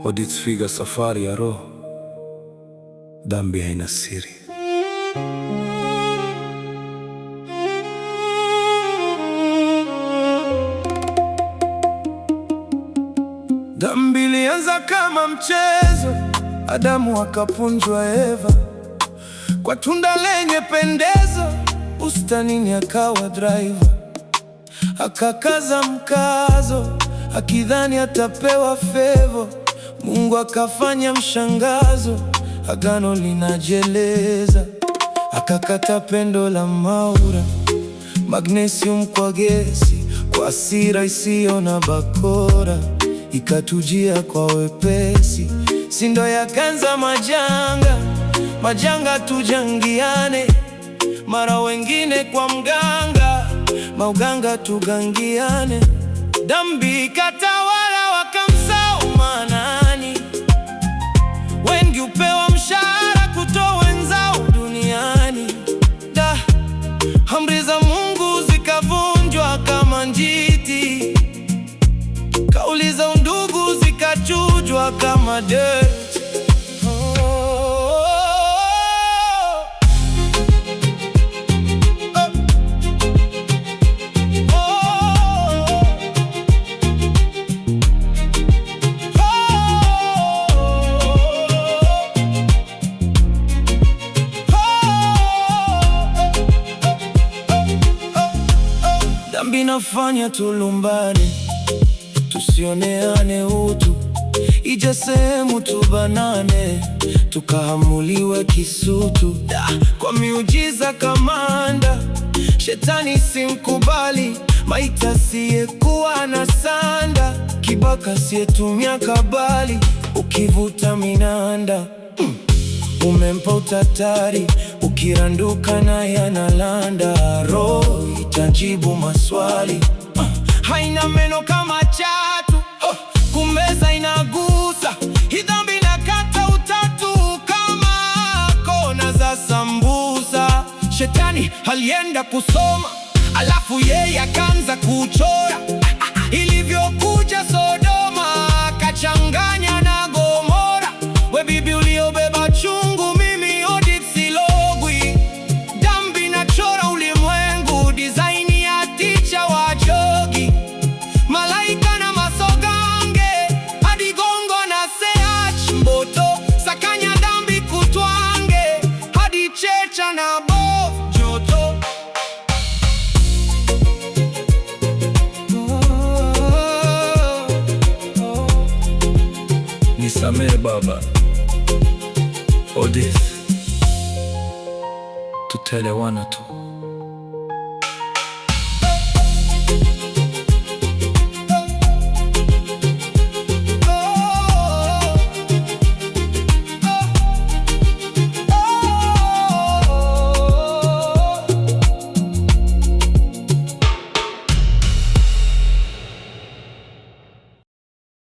Hadithi safari ya roho. Dhambi haina siri. Dhambi ilianza kama mchezo, Adamu akapunjwa Eva, kwa tunda lenye pendezo, bustanini akawa driver. Akakaza mkazo, akidhani atapewa favor. Mungu akafanya mshangazo, agano linajeleza. Akakata pendo la Maura, magnesium kwa gesi, kwa hasira isiyo na bakora. Ikatujia kwa wepesi, sindo yakanza majanga tujangiane. Mara wengine kwa mganga, mauganga tugangiane. Dhambi ikatawala, wakamsahau Manani. Wengi upewa mshahara kutoa wenzao duniani. Amri za Mungu zikavunjwa kama njiti, kauli za undugu zikachujwa kama dirt. Dhambi inafanya tulumbane, tusioneane utu. Ije sehemu tubanane, tukahamuliwe kisutu. Kwa miujiza kamanda, shetani simkubali. Maita siyekuwa na sanda, kibaka siyetumia kabali. Ukivuta minanda, umempa utatari. Ukiranduka na yanalanda, roho itajibu maswali. Haina meno kama chatu, kumeza inagusa. Hii dhambi inakata utatu kama kona za sambusa. Shetani alienda kusoma, alafu yeye akaanza kuchora. Ilivyokuja Sodoma, kachanganya na Gomora. We bibi uliobeba chungu, mimi Odith silogwi. Dhambi inachora ulimwengu, design ya ticha wa jogi. Malaika na masogange, hadi gongo na seach mboto. Sakanya dhambi kutwange, hadi checha na bof joto. Nisamehe baba. Odith, tutaelewana tu.